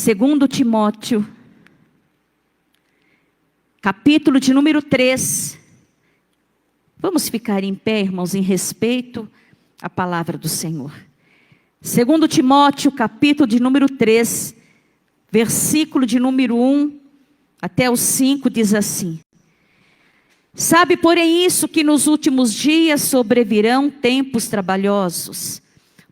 Segundo Timóteo, capítulo de número 3. Vamos ficar em pé, irmãos, em respeito à palavra do Senhor. Segundo Timóteo, capítulo de número 3, versículo de número 1 até o 5, diz assim: Sabe, porém, isso, que nos últimos dias sobrevirão tempos trabalhosos,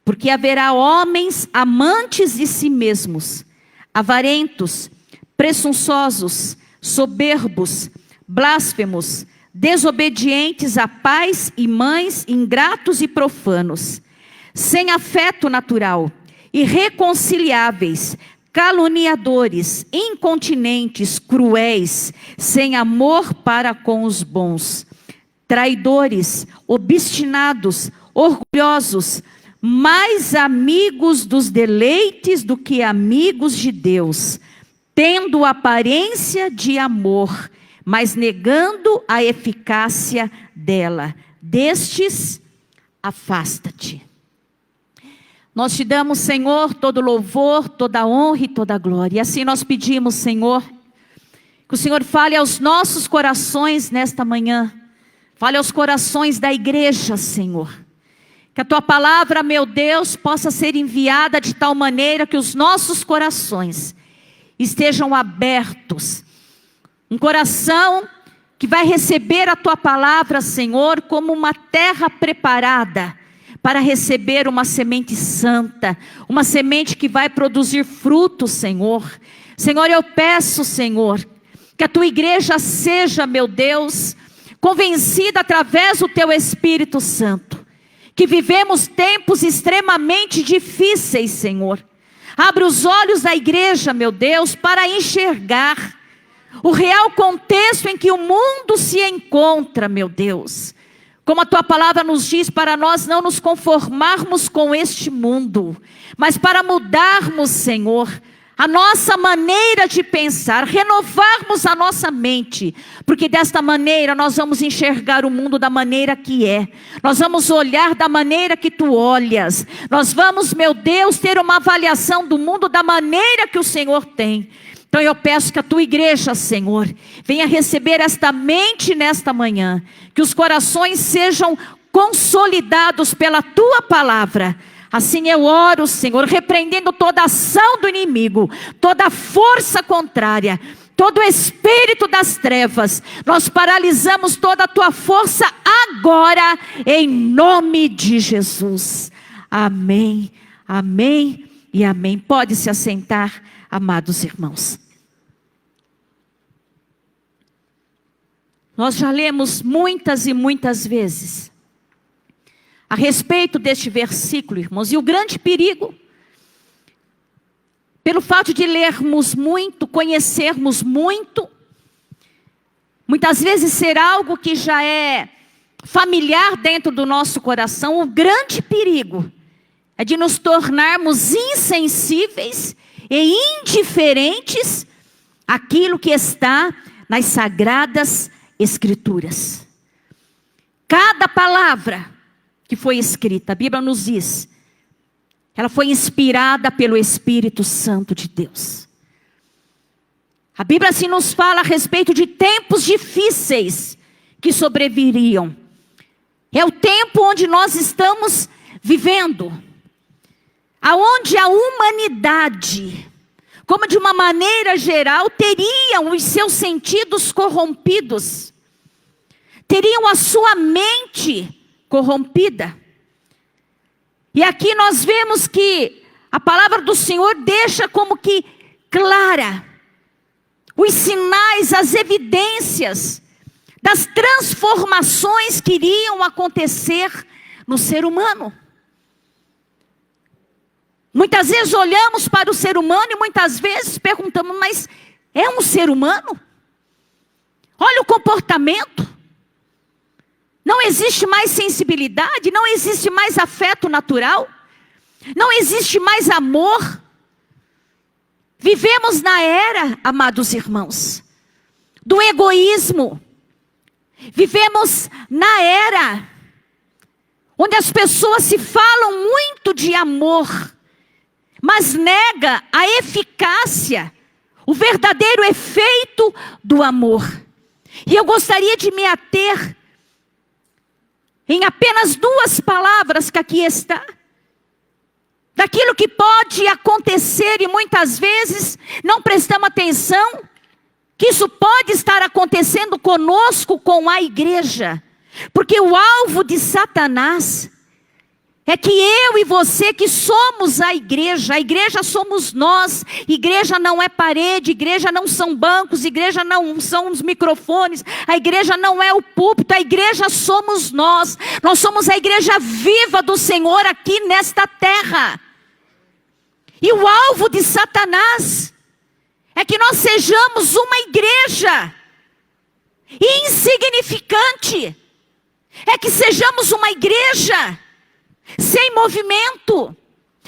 porque haverá homens amantes de si mesmos, avarentos, presunçosos, soberbos, blasfemos, desobedientes a pais e mães, ingratos e profanos, sem afeto natural, irreconciliáveis, caluniadores, incontinentes, cruéis, sem amor para com os bons, traidores, obstinados, orgulhosos, mais amigos dos deleites do que amigos de Deus, tendo aparência de amor, mas negando a eficácia dela. Destes, afasta-te. Nós te damos, Senhor, todo louvor, toda honra e toda glória. E assim nós pedimos, Senhor, que o Senhor fale aos nossos corações nesta manhã. Fale aos corações da igreja, Senhor. Que a Tua palavra, meu Deus, possa ser enviada de tal maneira que os nossos corações estejam abertos. Um coração que vai receber a Tua palavra, Senhor, como uma terra preparada para receber uma semente santa, uma semente que vai produzir frutos, Senhor. Senhor, eu peço, Senhor, que a Tua igreja seja, meu Deus, convencida através do Teu Espírito Santo, que vivemos tempos extremamente difíceis, Senhor. Abre os olhos da igreja, meu Deus, para enxergar o real contexto em que o mundo se encontra, meu Deus. Como a Tua palavra nos diz, para nós não nos conformarmos com este mundo, mas para mudarmos, Senhor, a nossa maneira de pensar, renovarmos a nossa mente, porque desta maneira nós vamos enxergar o mundo da maneira que é, nós vamos olhar da maneira que Tu olhas, nós vamos, meu Deus, ter uma avaliação do mundo da maneira que o Senhor tem. Então eu peço que a Tua igreja, Senhor, venha receber esta mente nesta manhã, que os corações sejam consolidados pela Tua palavra. Assim eu oro, Senhor, repreendendo toda ação do inimigo, toda força contrária, todo espírito das trevas. Nós paralisamos toda a Tua força agora, em nome de Jesus. Amém, amém e amém. Pode se assentar, amados irmãos. Nós já lemos muitas e muitas vezes a respeito deste versículo, irmãos, e o grande perigo, pelo fato de lermos muito, conhecermos muito, muitas vezes ser algo que já é familiar dentro do nosso coração, o grande perigo é de nos tornarmos insensíveis e indiferentes àquilo que está nas Sagradas Escrituras. Cada palavra que foi escrita, a Bíblia nos diz, ela foi inspirada pelo Espírito Santo de Deus. A Bíblia assim nos fala a respeito de tempos difíceis que sobreviriam. É o tempo onde nós estamos vivendo, aonde a humanidade, como de uma maneira geral, teriam os seus sentidos corrompidos, teriam a sua mente corrompida. E aqui nós vemos que a palavra do Senhor deixa como que clara os sinais, as evidências das transformações que iriam acontecer no ser humano. Muitas vezes olhamos para o ser humano e muitas vezes perguntamos, mas é um ser humano? Olha o comportamento. Não existe mais sensibilidade, não existe mais afeto natural, não existe mais amor. Vivemos na era, amados irmãos, do egoísmo. Vivemos na era onde as pessoas se falam muito de amor, mas nega a eficácia, o verdadeiro efeito do amor. E eu gostaria de me ater em apenas 2 palavras que aqui está, daquilo que pode acontecer e muitas vezes não prestamos atenção, que isso pode estar acontecendo conosco, com a igreja. Porque o alvo de Satanás é que eu e você que somos a igreja somos nós. Igreja não é parede, igreja não são bancos, igreja não são os microfones, a igreja não é o púlpito, a igreja somos nós. Nós somos a igreja viva do Senhor aqui nesta terra. E o alvo de Satanás é que nós sejamos uma igreja insignificante, é que sejamos uma igreja sem movimento,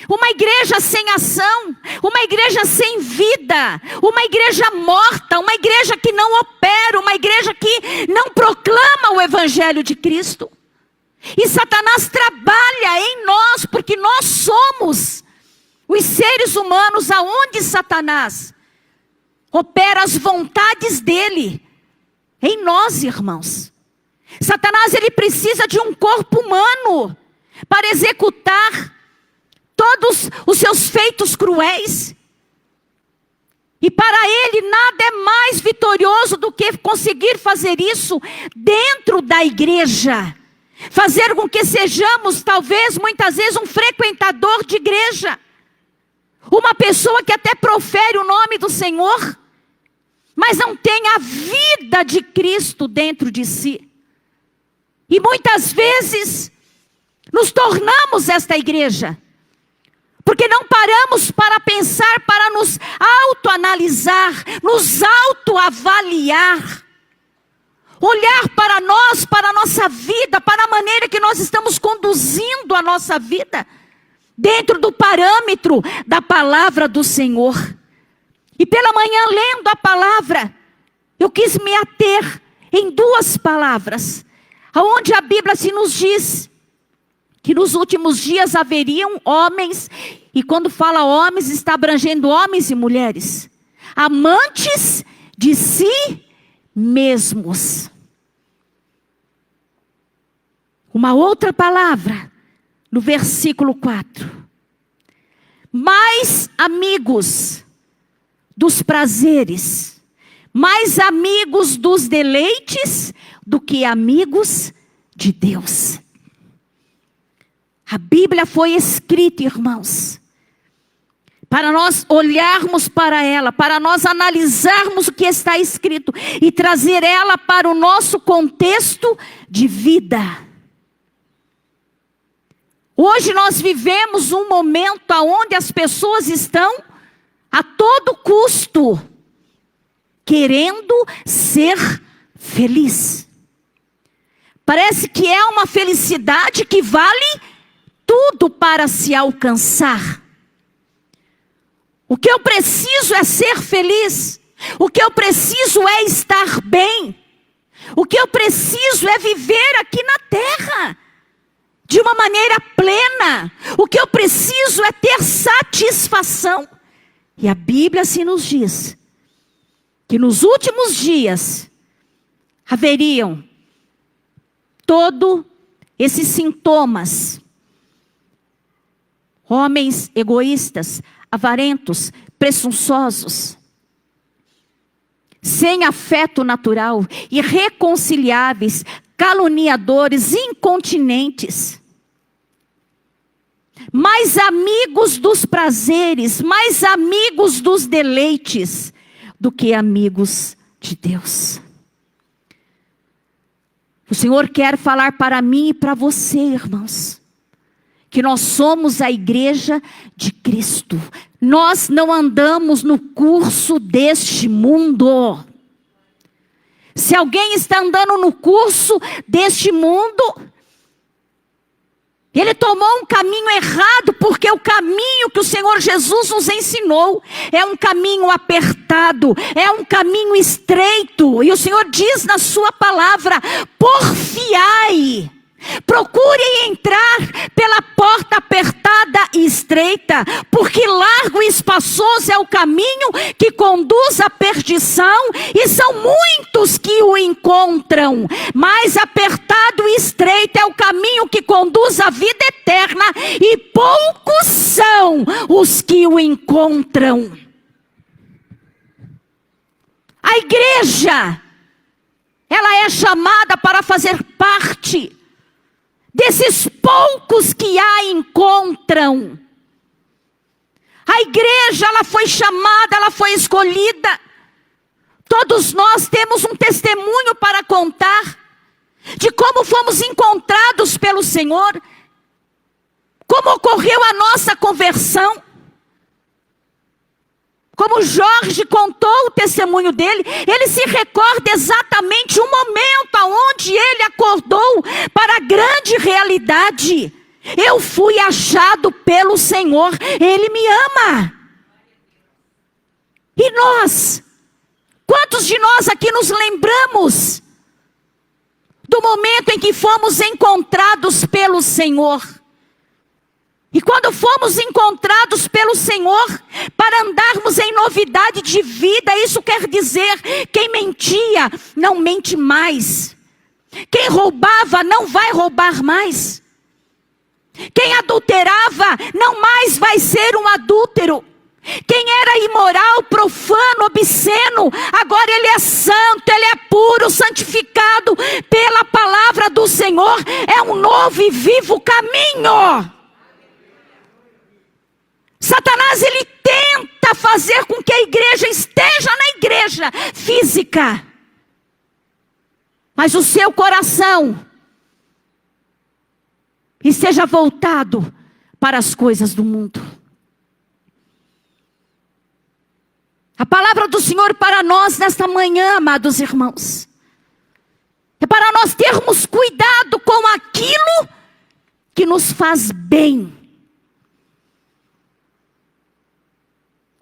uma igreja sem ação, uma igreja sem vida, uma igreja morta, uma igreja que não opera, uma igreja que não proclama o evangelho de Cristo. E Satanás trabalha em nós, porque nós somos os seres humanos aonde Satanás opera as vontades dele em nós, irmãos. Satanás, ele precisa de um corpo humano para executar todos os seus feitos cruéis. E para ele nada é mais vitorioso do que conseguir fazer isso dentro da igreja. Fazer com que sejamos, talvez, muitas vezes, um frequentador de igreja. Uma pessoa que até profere o nome do Senhor, mas não tem a vida de Cristo dentro de si. E muitas vezes nos tornamos esta igreja, porque não paramos para pensar, para nos autoanalisar, nos autoavaliar, olhar para nós, para a nossa vida, para a maneira que nós estamos conduzindo a nossa vida, dentro do parâmetro da palavra do Senhor. E pela manhã, lendo a palavra, eu quis me ater em 2 palavras, onde a Bíblia se nos diz que nos últimos dias haveriam homens, e quando fala homens, está abrangendo homens e mulheres, amantes de si mesmos. Uma outra palavra, no versículo 4. Mais amigos dos prazeres, mais amigos dos deleites, do que amigos de Deus. A Bíblia foi escrita, irmãos, para nós olharmos para ela, para nós analisarmos o que está escrito e trazer ela para o nosso contexto de vida. Hoje nós vivemos um momento onde as pessoas estão a todo custo querendo ser feliz. Parece que é uma felicidade que vale tudo para se alcançar. O que eu preciso é ser feliz. O que eu preciso é estar bem. O que eu preciso é viver aqui na terra de uma maneira plena. O que eu preciso é ter satisfação. E a Bíblia assim nos diz que nos últimos dias haveriam todos esses sintomas. Homens egoístas, avarentos, presunçosos, sem afeto natural, irreconciliáveis, caluniadores, incontinentes, mais amigos dos prazeres, mais amigos dos deleites, do que amigos de Deus. O Senhor quer falar para mim e para você, irmãos, que nós somos a igreja de Cristo. Nós não andamos no curso deste mundo. Se alguém está andando no curso deste mundo, ele tomou um caminho errado, porque o caminho que o Senhor Jesus nos ensinou é um caminho apertado, é um caminho estreito. E o Senhor diz na sua palavra: porfiai, procure entrar pela porta apertada e estreita. estreita, porque largo e espaçoso é o caminho que conduz à perdição, e são muitos que o encontram. Mas apertado e estreito é o caminho que conduz à vida eterna, e poucos são os que o encontram. A igreja, ela é chamada para fazer parte desses poucos que a encontram. A igreja, ela foi chamada, ela foi escolhida. Todos nós temos um testemunho para contar de como fomos encontrados pelo Senhor, como ocorreu a nossa conversão. Como Jorge contou o testemunho dele, ele se recorda exatamente o momento onde ele acordou para a grande realidade. Eu fui achado pelo Senhor, Ele me ama. E nós, quantos de nós aqui nos lembramos do momento em que fomos encontrados pelo Senhor? E quando fomos encontrados pelo Senhor, para andarmos em novidade de vida, isso quer dizer, quem mentia, não mente mais. Quem roubava, não vai roubar mais. Quem adulterava, não mais vai ser um adúltero. Quem era imoral, profano, obsceno, agora ele é santo, ele é puro, santificado pela palavra do Senhor. É um novo e vivo caminho. Satanás, ele tenta fazer com que a igreja esteja na igreja física, mas o seu coração esteja voltado para as coisas do mundo. A palavra do Senhor para nós nesta manhã, amados irmãos, é para nós termos cuidado com aquilo que nos faz bem.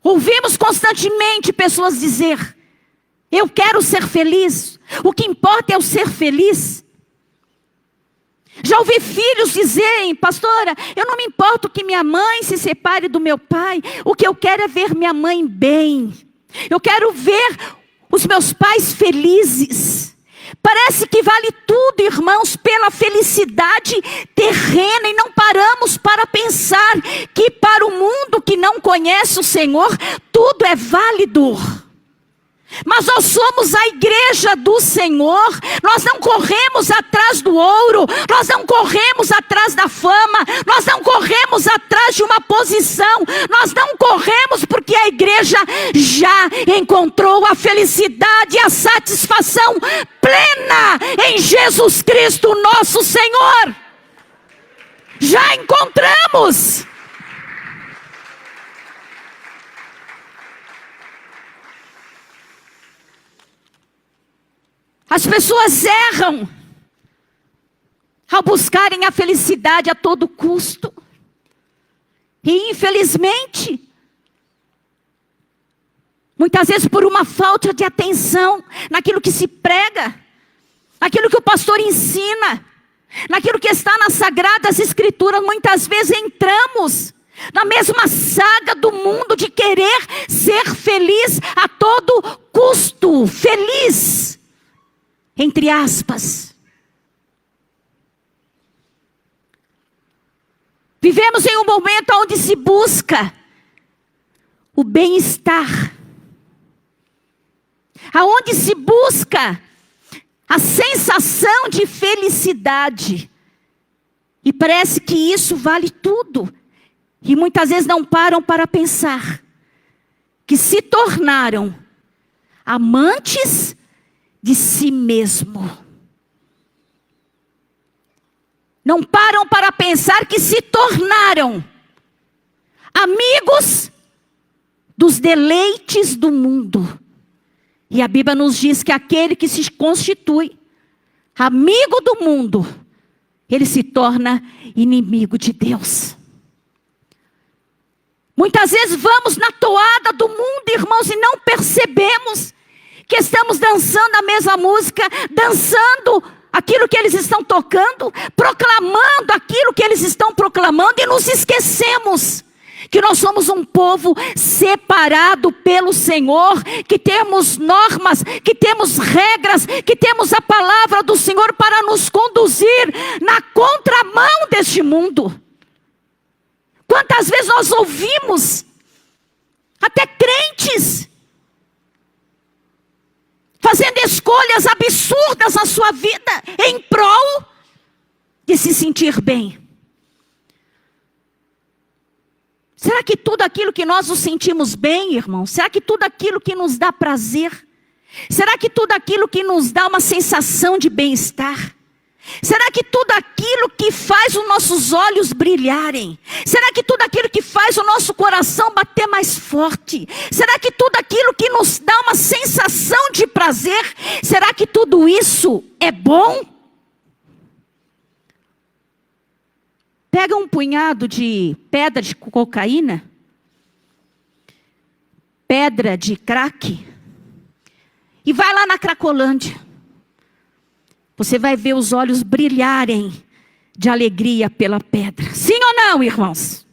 Ouvimos constantemente pessoas dizer: eu quero ser feliz, o que importa é eu ser feliz. Já ouvi filhos dizerem: pastora, eu não me importo que minha mãe se separe do meu pai, o que eu quero é ver minha mãe bem, eu quero ver os meus pais felizes. Parece que vale tudo, irmãos, pela felicidade terrena, e não paramos para pensar que para o mundo que não conhece o Senhor, tudo é válido. Mas nós somos a igreja do Senhor, nós não corremos atrás do ouro, nós não corremos atrás da fama, nós não corremos atrás de uma posição, nós não corremos porque a igreja já encontrou a felicidade e a satisfação plena em Jesus Cristo nosso Senhor. Já encontramos. As pessoas erram ao buscarem a felicidade a todo custo. E infelizmente, muitas vezes por uma falta de atenção naquilo que se prega, naquilo que o pastor ensina, naquilo que está nas Sagradas Escrituras, muitas vezes entramos na mesma saga do mundo de querer ser feliz a todo custo. Feliz, entre aspas. Vivemos em um momento onde se busca o bem-estar, aonde se busca a sensação de felicidade, e parece que isso vale tudo, e muitas vezes não param para pensar que se tornaram amantes de si mesmo. Não param para pensar que se tornaram amigos dos deleites do mundo. E a Bíblia nos diz que aquele que se constitui amigo do mundo, ele se torna inimigo de Deus. Muitas vezes vamos na toada do mundo, irmãos, e não percebemos que estamos dançando a mesma música, dançando aquilo que eles estão tocando, proclamando aquilo que eles estão proclamando, e nos esquecemos que nós somos um povo separado pelo Senhor, que temos normas, que temos regras, que temos a palavra do Senhor para nos conduzir na contramão deste mundo. Quantas vezes nós ouvimos até crentes fazendo escolhas absurdas na sua vida em prol de se sentir bem. Será que tudo aquilo que nós nos sentimos bem, irmão? Será que tudo aquilo que nos dá prazer? Será que tudo aquilo que nos dá uma sensação de bem-estar? Será que tudo aquilo que faz os nossos olhos brilharem? Será que tudo aquilo que faz o nosso coração bater mais forte? Será que tudo aquilo que nos dá uma sensação de prazer, será que tudo isso é bom? Pega um punhado de pedra de cocaína, pedra de crack, e vai lá na Cracolândia. Você vai ver os olhos brilharem de alegria pela pedra. Sim ou não, irmãos?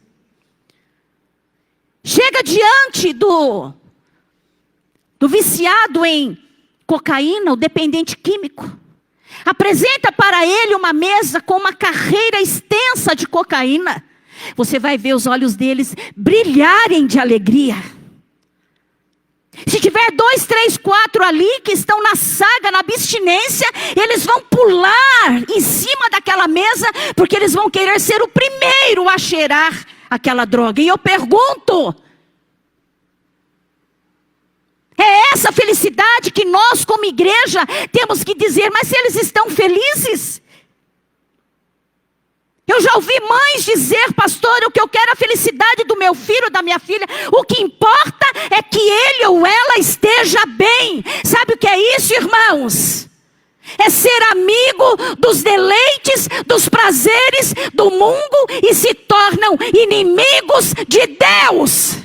Chega diante do viciado em cocaína, o dependente químico. Apresenta para ele uma mesa com uma carreira extensa de cocaína. Você vai ver os olhos deles brilharem de alegria. Se tiver 2, 3, 4 ali que estão na saga, na abstinência, eles vão pular em cima daquela mesa, porque eles vão querer ser o primeiro a cheirar aquela droga. E eu pergunto, é essa felicidade que nós como igreja temos que dizer, mas se eles estão felizes? Eu já ouvi mães dizer, pastor, o que eu quero é a felicidade do meu filho, da minha filha. O que importa é que ele ou ela esteja bem. Sabe o que é isso, irmãos? É ser amigo dos deleites, dos prazeres do mundo e se tornam inimigos de Deus.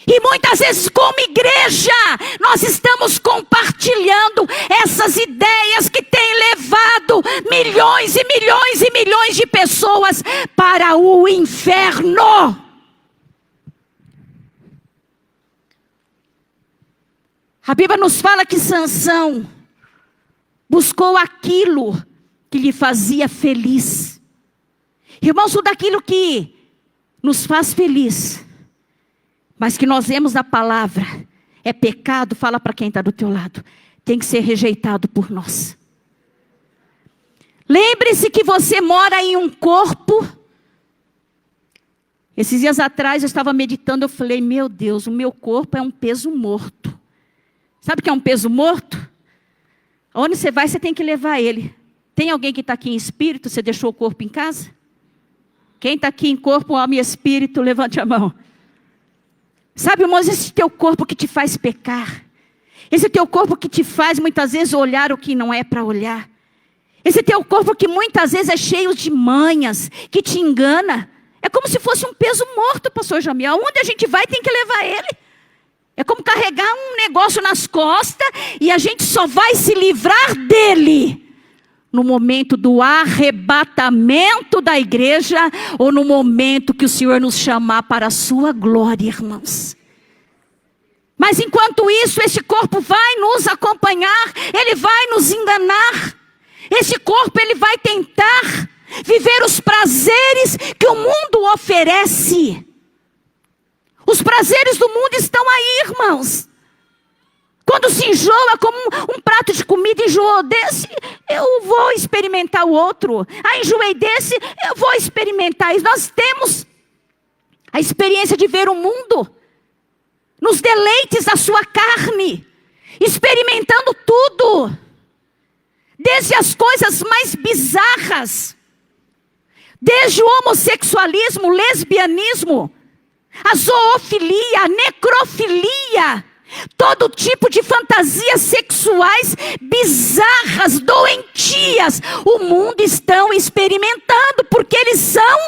E muitas vezes como igreja, nós estamos compartilhando essas ideias que têm levado milhões e milhões e milhões de pessoas para o inferno. A Bíblia nos fala que Sansão buscou aquilo que lhe fazia feliz. Irmãos, tudo aquilo que nos faz feliz, mas que nós vemos na palavra, é pecado, fala para quem está do teu lado, tem que ser rejeitado por nós. Lembre-se que você mora em um corpo. Esses dias atrás eu estava meditando, eu falei, meu Deus, o meu corpo é um peso morto. Sabe o que é um peso morto? Onde você vai, você tem que levar ele. Tem alguém que está aqui em espírito, você deixou o corpo em casa? Quem está aqui em corpo, alma e espírito, levante a mão. Sabe, irmãos, esse teu corpo que te faz pecar. Esse teu corpo que te faz muitas vezes olhar o que não é para olhar. Esse teu corpo que muitas vezes é cheio de manhas, que te engana. É como se fosse um peso morto, pastor Jamil. Aonde a gente vai tem que levar ele. É como carregar um negócio nas costas e a gente só vai se livrar dele no momento do arrebatamento da igreja ou no momento que o Senhor nos chamar para a sua glória, irmãos. Mas enquanto isso, esse corpo vai nos acompanhar, ele vai nos enganar. Esse corpo, ele vai tentar viver os prazeres que o mundo oferece. Os prazeres do mundo estão aí, irmãos. Quando se enjoa como um prato de comida, enjoou desse, eu vou experimentar o outro. Enjoei desse, eu vou experimentar isso. Nós temos a experiência de ver o mundo nos deleites da sua carne, experimentando tudo, desde as coisas mais bizarras, desde o homossexualismo, o lesbianismo, a zoofilia, a necrofilia, todo tipo de fantasias sexuais bizarras, doentias, o mundo estão experimentando, porque eles são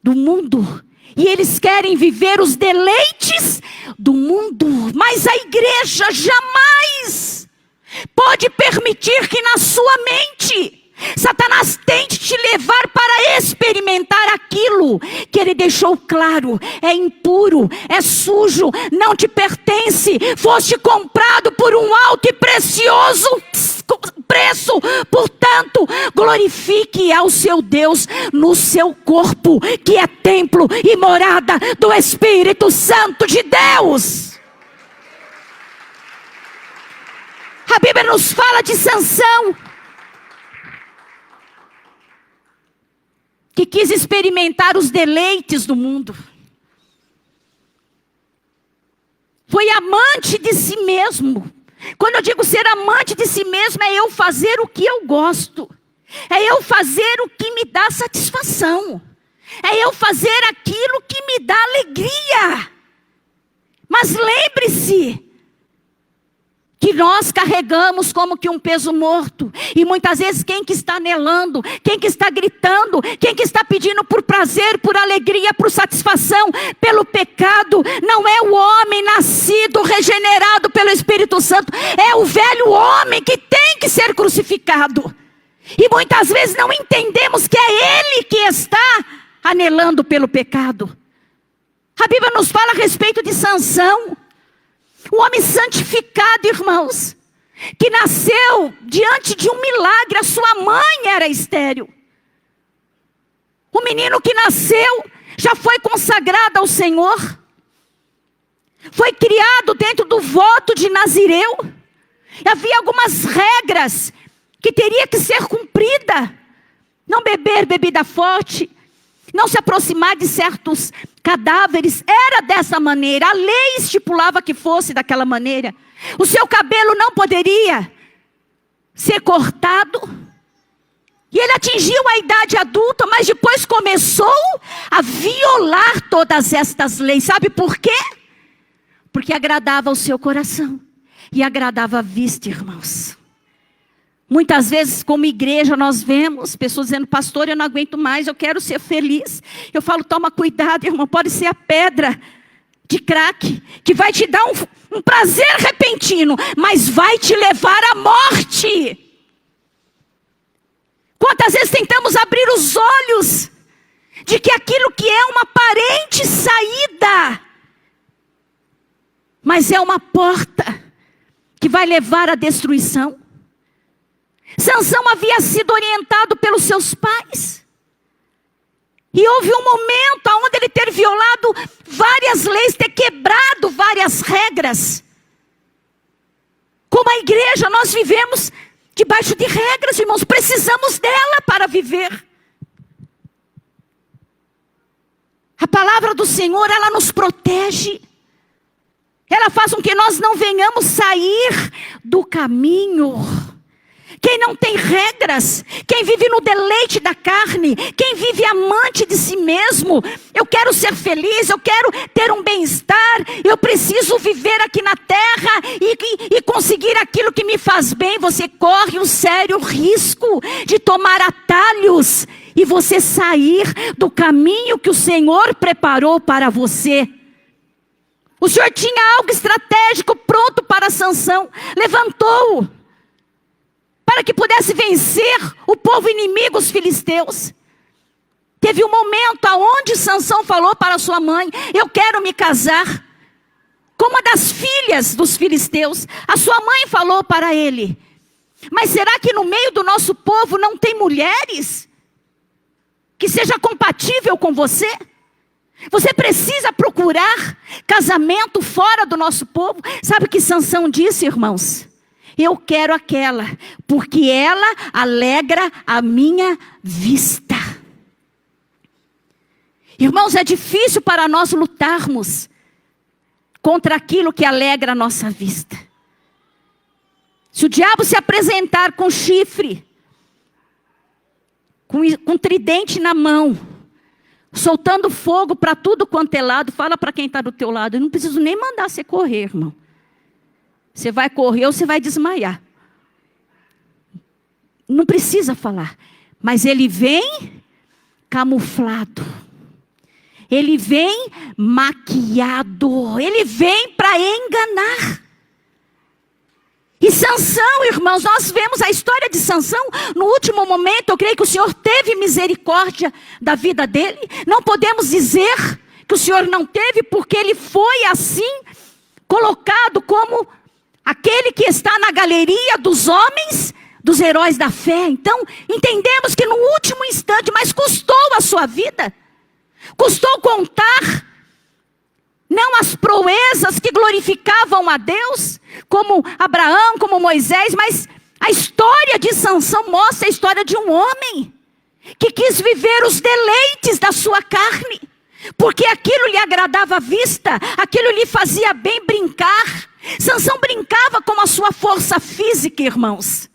do mundo, e eles querem viver os deleites do mundo, mas a igreja jamais pode permitir que na sua mente Satanás tente te levar para experimentar aquilo que ele deixou claro: é impuro, é sujo, não te pertence, foste comprado por um alto e precioso preço, portanto, glorifique ao seu Deus no seu corpo, que é templo e morada do Espírito Santo de Deus. A Bíblia nos fala de Sansão, que quis experimentar os deleites do mundo. Foi amante de si mesmo. Quando eu digo ser amante de si mesmo, é eu fazer o que eu gosto. É eu fazer o que me dá satisfação. É eu fazer aquilo que me dá alegria. Mas lembre-se que nós carregamos como que um peso morto. E muitas vezes quem que está anelando, quem que está gritando, quem que está pedindo por prazer, por alegria, por satisfação, pelo pecado, não é o homem nascido, regenerado pelo Espírito Santo, é o velho homem que tem que ser crucificado. E muitas vezes não entendemos que é ele que está anelando pelo pecado. A Bíblia nos fala a respeito de Sansão, um homem santificado, irmãos, que nasceu diante de um milagre. A sua mãe era estéril. O menino que nasceu já foi consagrado ao Senhor. Foi criado dentro do voto de Nazireu. Havia algumas regras que teria que ser cumprida. Não beber bebida forte, não se aproximar de certos cadáveres. Era dessa maneira. A lei estipulava que fosse daquela maneira. O seu cabelo não poderia ser cortado. E ele atingiu a idade adulta, mas depois começou a violar todas estas leis. Sabe por quê? Porque agradava ao seu coração e agradava a vista, irmãos. Muitas vezes, como igreja, nós vemos pessoas dizendo: pastor, eu não aguento mais, eu quero ser feliz. Eu falo: toma cuidado, irmão, pode ser a pedra de crack, que vai te dar um prazer repentino, mas vai te levar à morte. Quantas vezes tentamos abrir os olhos de que aquilo que é uma aparente saída, mas é uma porta que vai levar à destruição. Sansão havia sido orientado pelos seus pais. E houve um momento onde ele ter violado várias leis, ter quebrado várias regras. Como a igreja, nós vivemos debaixo de regras, irmãos. Precisamos dela para viver. A palavra do Senhor, ela nos protege. Ela faz com que nós não venhamos sair do caminho. Quem não tem regras, quem vive no deleite da carne, quem vive amante de si mesmo: eu quero ser feliz, eu quero ter um bem-estar, eu preciso viver aqui na terra e conseguir aquilo que me faz bem. Você corre um sério risco de tomar atalhos e você sair do caminho que o Senhor preparou para você. O Senhor tinha algo estratégico pronto para Sansão, levantou-o para que pudesse vencer o povo inimigo, os filisteus. Teve um momento onde Sansão falou para sua mãe: eu quero me casar com uma das filhas dos filisteus. A sua mãe falou para ele: mas será que no meio do nosso povo não tem mulheres que seja compatível com você? Você precisa procurar casamento fora do nosso povo. Sabe o que Sansão disse, irmãos? Eu quero aquela, porque ela alegra a minha vista. Irmãos, é difícil para nós lutarmos contra aquilo que alegra a nossa vista. Se o diabo se apresentar com chifre, com tridente na mão, soltando fogo para tudo quanto é lado, fala para quem está do teu lado: eu não preciso nem mandar você correr, irmão. Você vai correr ou você vai desmaiar. Não precisa falar. Mas ele vem camuflado. Ele vem maquiado. Ele vem para enganar. E Sansão, irmãos, nós vemos a história de Sansão. No último momento, eu creio que o Senhor teve misericórdia da vida dele. Não podemos dizer que o Senhor não teve, porque ele foi assim, colocado como aquele que está na galeria dos homens, dos heróis da fé. Então, entendemos que no último instante, mas custou a sua vida. Custou contar, não as proezas que glorificavam a Deus, como Abraão, como Moisés, mas a história de Sansão mostra a história de um homem que quis viver os deleites da sua carne, porque aquilo lhe agradava a vista, aquilo lhe fazia bem brincar. Sansão brincava com a sua força física, irmãos.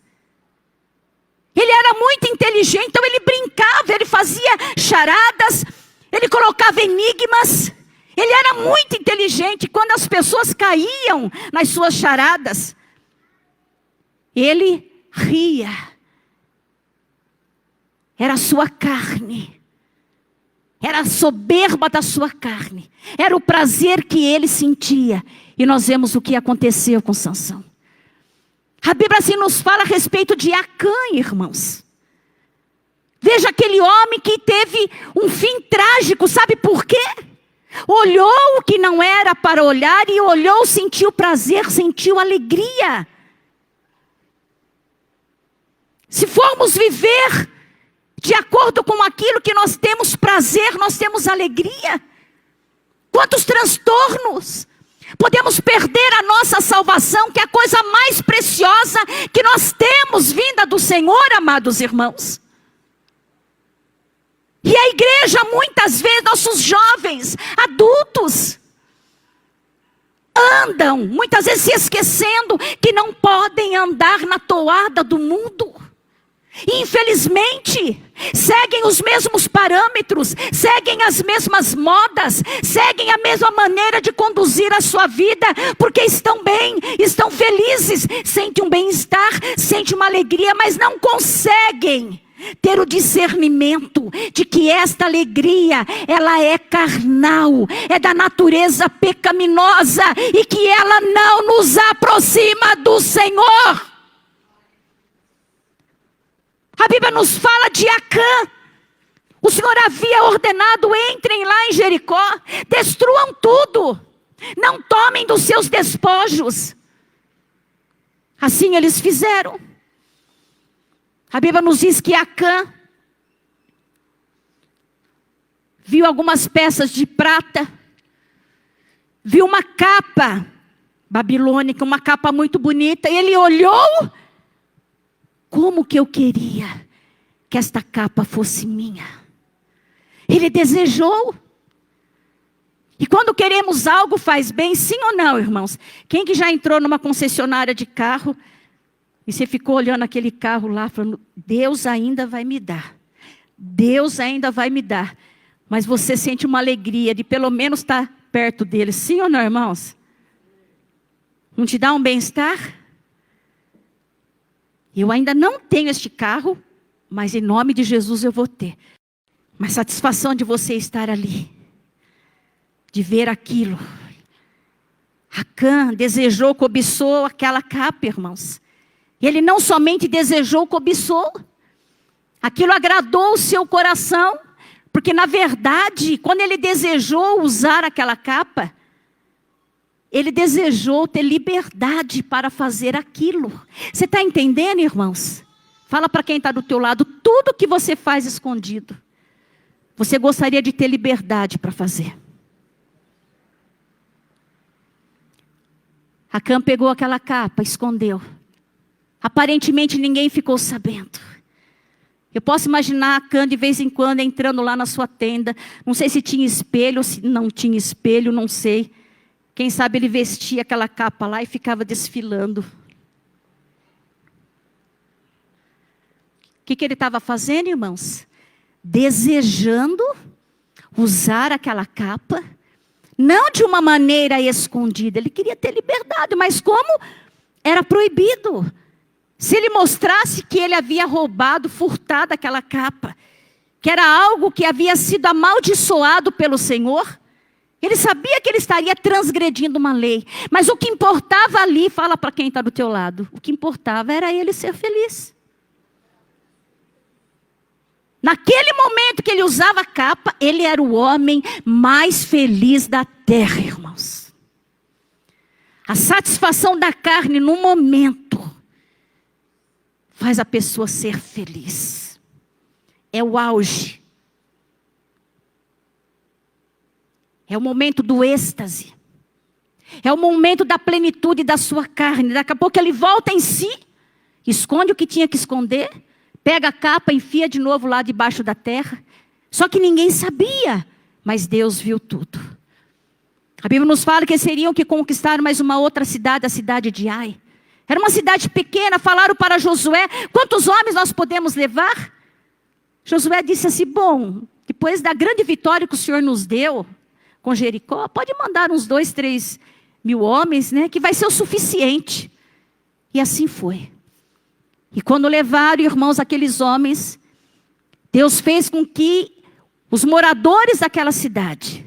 Ele era muito inteligente, então ele brincava, ele fazia charadas, ele colocava enigmas. Ele era muito inteligente. Quando as pessoas caíam nas suas charadas, ele ria. Era a sua carne. Era a soberba da sua carne. Era o prazer que ele sentia. E nós vemos o que aconteceu com Sansão. A Bíblia assim nos fala a respeito de Acã, irmãos. Veja aquele homem que teve um fim trágico. Sabe por quê? Olhou o que não era para olhar e olhou, sentiu prazer, sentiu alegria. Se formos viver de acordo com aquilo que nós temos prazer, nós temos alegria. Quantos transtornos! Podemos perder a nossa salvação, que é a coisa mais preciosa que nós temos vinda do Senhor, amados irmãos. E a igreja, muitas vezes, nossos jovens, adultos, andam, muitas vezes se esquecendo que não podem andar na toada do mundo. E, infelizmente, seguem os mesmos parâmetros, seguem as mesmas modas, seguem a mesma maneira de conduzir a sua vida, porque estão bem, estão felizes, sentem um bem-estar, sentem uma alegria, mas não conseguem ter o discernimento de que esta alegria, ela é carnal, é da natureza pecaminosa e que ela não nos aproxima do Senhor. A Bíblia nos fala de Acã. O Senhor havia ordenado: entrem lá em Jericó, destruam tudo, não tomem dos seus despojos. Assim eles fizeram. A Bíblia nos diz que Acã viu algumas peças de prata, viu uma capa babilônica, uma capa muito bonita, e ele olhou: como que eu queria que esta capa fosse minha. Ele desejou. E quando queremos algo, faz bem, sim ou não, irmãos? Quem que já entrou numa concessionária de carro e você ficou olhando aquele carro lá, falando: Deus ainda vai me dar. Deus ainda vai me dar. Mas você sente uma alegria de pelo menos estar perto dele. Sim ou não, irmãos? Não te dá um bem-estar? Eu ainda não tenho este carro, mas em nome de Jesus eu vou ter. Mas satisfação de você estar ali, de ver aquilo. Acã desejou, cobiçou aquela capa, irmãos. E ele não somente desejou, cobiçou. Aquilo agradou o seu coração. Porque na verdade, quando ele desejou usar aquela capa, ele desejou ter liberdade para fazer aquilo. Você está entendendo, irmãos? Fala para quem está do teu lado: tudo que você faz escondido, você gostaria de ter liberdade para fazer. Acã pegou aquela capa, escondeu. Aparentemente ninguém ficou sabendo. Eu posso imaginar Acã de vez em quando entrando lá na sua tenda. Não sei se tinha espelho, se não tinha espelho, não sei. Quem sabe ele vestia aquela capa lá e ficava desfilando. O que ele estava fazendo, irmãos? Desejando usar aquela capa, não de uma maneira escondida. Ele queria ter liberdade, mas como era proibido. Se ele mostrasse que ele havia roubado, furtado aquela capa, que era algo que havia sido amaldiçoado pelo Senhor, Ele sabia que ele estaria transgredindo uma lei. Mas o que importava ali, fala para quem está do teu lado, o que importava era ele ser feliz. Naquele momento que ele usava a capa, ele era o homem mais feliz da terra, irmãos. A satisfação da carne no momento faz a pessoa ser feliz. É o auge. É o momento do êxtase. É o momento da plenitude da sua carne. Daqui a pouco ele volta em si, esconde o que tinha que esconder, pega a capa, enfia de novo lá debaixo da terra. Só que ninguém sabia, mas Deus viu tudo. A Bíblia nos fala que eles teriam que conquistar mais uma outra cidade, a cidade de Ai. Era uma cidade pequena, falaram para Josué, quantos homens nós podemos levar? Josué disse assim, bom, depois da grande vitória que o Senhor nos deu com Jericó, pode mandar uns 2, 3 mil homens, né, que vai ser o suficiente. E assim foi. E quando levaram, irmãos, aqueles homens, Deus fez com que os moradores daquela cidade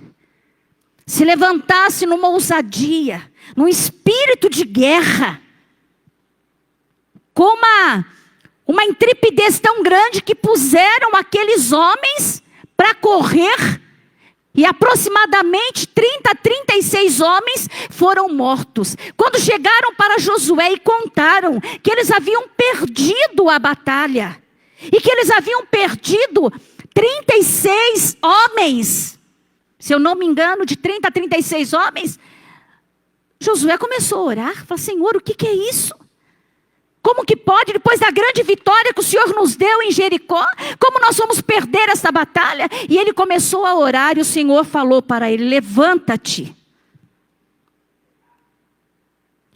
se levantassem numa ousadia, num espírito de guerra, com uma intrepidez tão grande que puseram aqueles homens para correr. E aproximadamente 30, 36 homens foram mortos. Quando chegaram para Josué e contaram que eles haviam perdido a batalha. E que eles haviam perdido 36 homens. Se eu não me engano, de 30 a 36 homens. Josué começou a orar. Falou, Senhor, o que é isso? Como que pode, depois da grande vitória que o Senhor nos deu em Jericó, como nós vamos perder essa batalha? E ele começou a orar e o Senhor falou para ele, levanta-te.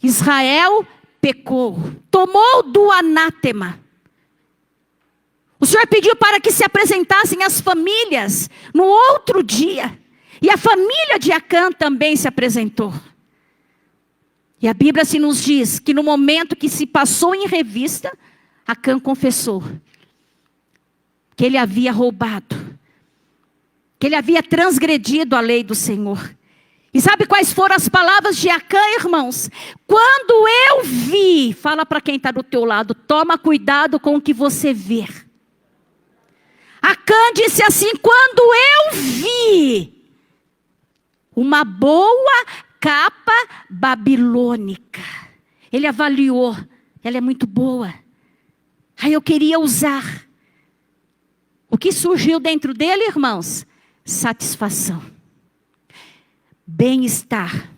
Israel pecou, tomou do anátema. O Senhor pediu para que se apresentassem as famílias no outro dia. E a família de Acã também se apresentou. E a Bíblia se nos diz que no momento que se passou em revista, Acã confessou que ele havia roubado, que ele havia transgredido a lei do Senhor. E sabe quais foram as palavras de Acã, irmãos? Quando eu vi, fala para quem está do teu lado, toma cuidado com o que você vê. Acã disse assim, quando eu vi uma boa capa babilônica. Ele avaliou. Ela é muito boa. Aí eu queria usar. O que surgiu dentro dele, irmãos? Satisfação. Bem-estar.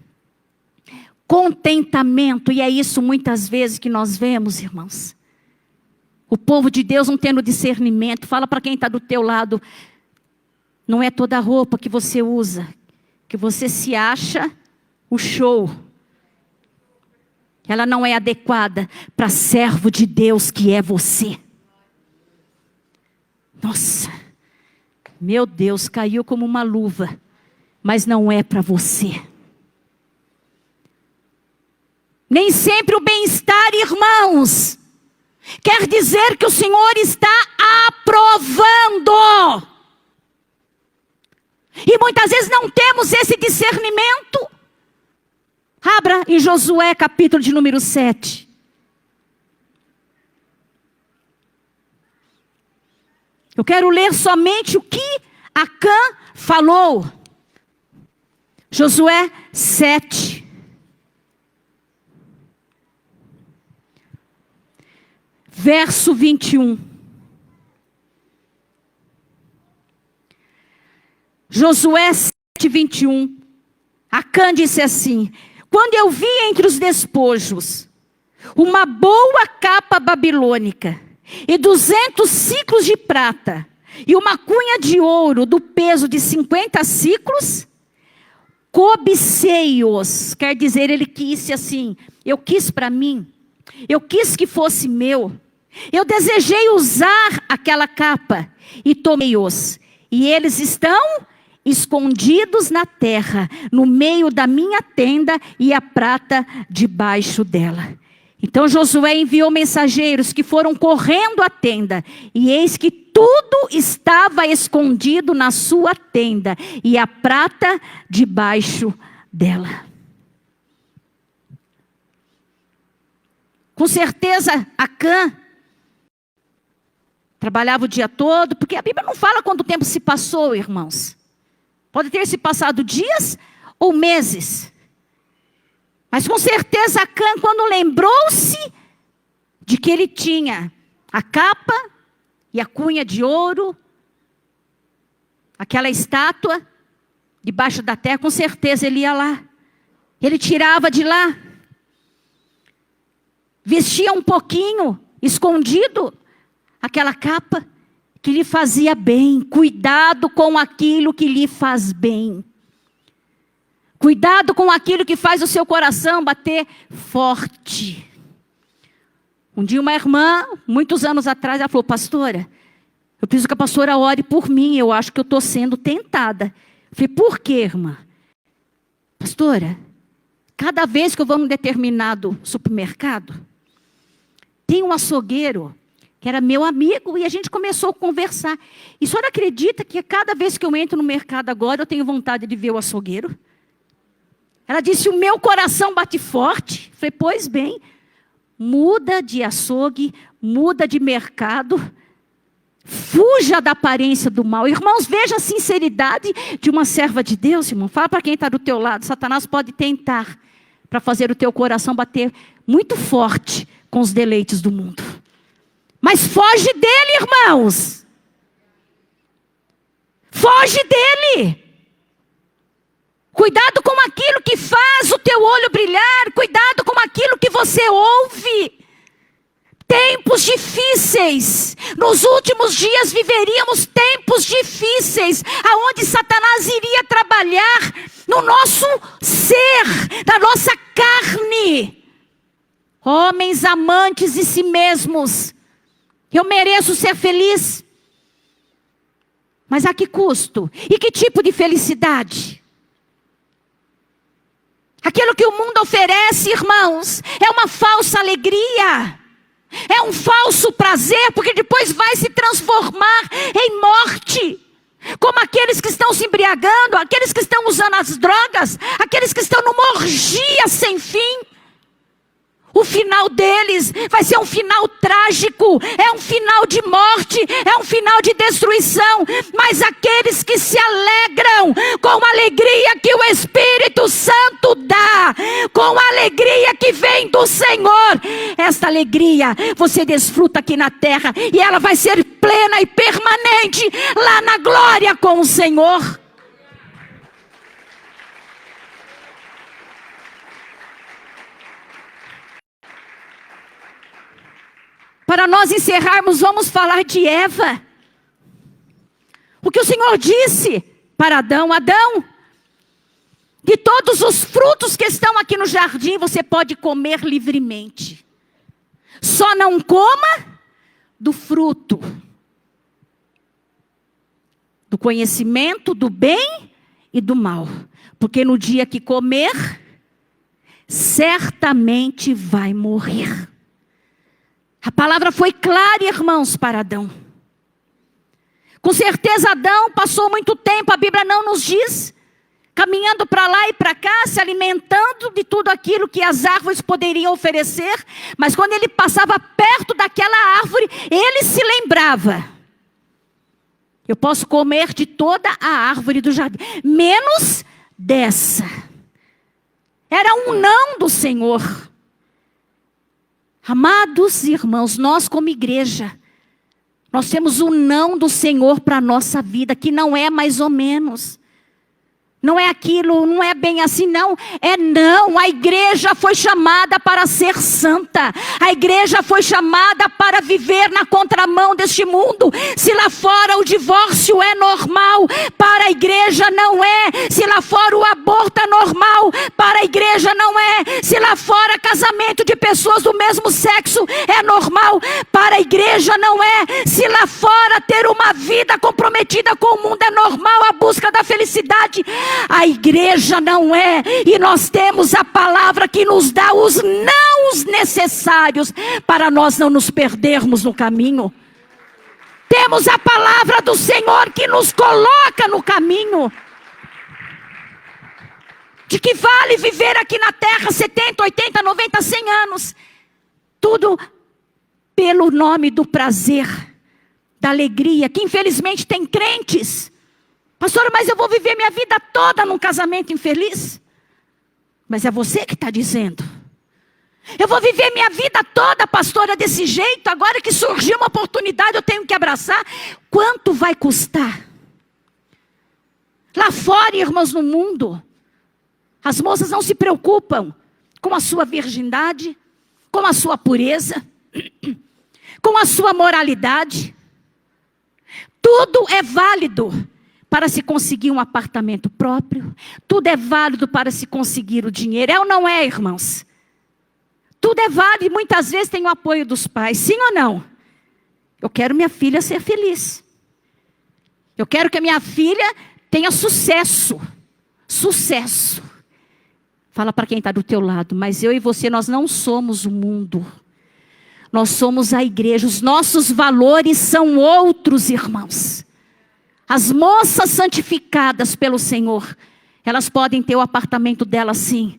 Contentamento. E é isso muitas vezes que nós vemos, irmãos. O povo de Deus não tendo discernimento. Fala para quem está do teu lado. Não é toda a roupa que você usa, que você se acha o show. Ela não é adequada para servo de Deus que é você. Nossa, meu Deus, caiu como uma luva, mas não é para você. Nem sempre o bem-estar, irmãos, quer dizer que o Senhor está aprovando. E muitas vezes não temos esse discernimento. Abra em Josué capítulo de número 7. Eu quero ler somente o que Acã falou. Josué 7. Verso 21. Josué 7, 21. Acã disse assim, quando eu vi entre os despojos uma boa capa babilônica e 200 ciclos de prata e uma cunha de ouro do peso de 50 ciclos, cobicei-os. Quer dizer, ele quis assim, eu quis para mim, eu quis que fosse meu. Eu desejei usar aquela capa e tomei-os. E eles estão escondidos na terra, no meio da minha tenda e a prata debaixo dela. Então Josué enviou mensageiros que foram correndo à tenda. E eis que tudo estava escondido na sua tenda, e a prata debaixo dela. Com certeza, Acã trabalhava o dia todo, porque a Bíblia não fala quanto tempo se passou, irmãos. Pode ter se passado dias ou meses. Mas com certeza Acã, quando lembrou-se de que ele tinha a capa e a cunha de ouro, aquela estátua debaixo da terra, com certeza ele ia lá. Ele tirava de lá. Vestia um pouquinho, escondido, aquela capa que lhe fazia bem. Cuidado com aquilo que lhe faz bem. Cuidado com aquilo que faz o seu coração bater forte. Um dia uma irmã, muitos anos atrás, ela falou: pastora, eu preciso que a pastora ore por mim, eu acho que eu estou sendo tentada. Eu falei: por quê, irmã? Pastora, cada vez que eu vou num determinado supermercado, tem um açougueiro que era meu amigo, e a gente começou a conversar. E a senhora acredita que cada vez que eu entro no mercado agora, eu tenho vontade de ver o açougueiro? Ela disse: o meu coração bate forte. Eu falei: pois bem, muda de açougue, muda de mercado, fuja da aparência do mal. Irmãos, veja a sinceridade de uma serva de Deus, irmão. Fala para quem está do teu lado: Satanás pode tentar para fazer o teu coração bater muito forte com os deleites do mundo. Mas foge dele, irmãos. Foge dele. Cuidado com aquilo que faz o teu olho brilhar. Cuidado com aquilo que você ouve. Tempos difíceis. Nos últimos dias viveríamos tempos difíceis, aonde Satanás iria trabalhar no nosso ser, na nossa carne. Homens amantes de si mesmos. Eu mereço ser feliz. Mas a que custo? E que tipo de felicidade? Aquilo que o mundo oferece, irmãos, é uma falsa alegria. É um falso prazer, porque depois vai se transformar em morte. Como aqueles que estão se embriagando, aqueles que estão usando as drogas, aqueles que estão numa orgia sem fim. O final deles vai ser um final trágico, é um final de morte, é um final de destruição. Mas aqueles que se alegram com a alegria que o Espírito Santo dá, com a alegria que vem do Senhor, esta alegria você desfruta aqui na terra, e ela vai ser plena e permanente lá na glória com o Senhor. Para nós encerrarmos, vamos falar de Eva. O que o Senhor disse para Adão: Adão, de todos os frutos que estão aqui no jardim, você pode comer livremente. Só não coma do fruto do conhecimento do bem e do mal. Porque no dia que comer, certamente vai morrer. A palavra foi clara, irmãos, para Adão. Com certeza Adão passou muito tempo, a Bíblia não nos diz, caminhando para lá e para cá, se alimentando de tudo aquilo que as árvores poderiam oferecer. Mas quando ele passava perto daquela árvore, ele se lembrava: eu posso comer de toda a árvore do jardim, menos dessa. Era um não do Senhor. Amados irmãos, nós como igreja, nós temos um não do Senhor para a nossa vida, que não é mais ou menos. Não é aquilo, não é bem assim, não. É não. A igreja foi chamada para ser santa. A igreja foi chamada para viver na contramão deste mundo. Se lá fora o divórcio é normal, para a igreja não é. Se lá fora o aborto é normal, para a igreja não é. Se lá fora casamento de pessoas do mesmo sexo é normal, para a igreja não é. Se lá fora ter uma vida comprometida com o mundo é normal, a busca da felicidade, a igreja não é. E nós temos a palavra que nos dá os nãos necessários para nós não nos perdermos no caminho. Temos a palavra do Senhor que nos coloca no caminho. De que vale viver aqui na terra 70, 80, 90, 100 anos. Tudo pelo nome do prazer, da alegria, que infelizmente tem crentes. Pastora, mas eu vou viver minha vida toda num casamento infeliz? Mas é você que está dizendo. Eu vou viver minha vida toda, pastora, desse jeito. Agora que surgiu uma oportunidade, eu tenho que abraçar. Quanto vai custar? Lá fora, irmãos, no mundo, as moças não se preocupam com a sua virgindade, com a sua pureza, com a sua moralidade. Tudo é válido para se conseguir um apartamento próprio. Tudo é válido para se conseguir o dinheiro. É ou não é, irmãos? Tudo é válido e muitas vezes tem o apoio dos pais. Sim ou não? Eu quero minha filha ser feliz. Eu quero que a minha filha tenha sucesso. Sucesso. Fala para quem está do teu lado. Mas eu e você, nós não somos o mundo. Nós somos a igreja. Os nossos valores são outros, irmãos. As moças santificadas pelo Senhor, elas podem ter o apartamento delas sim.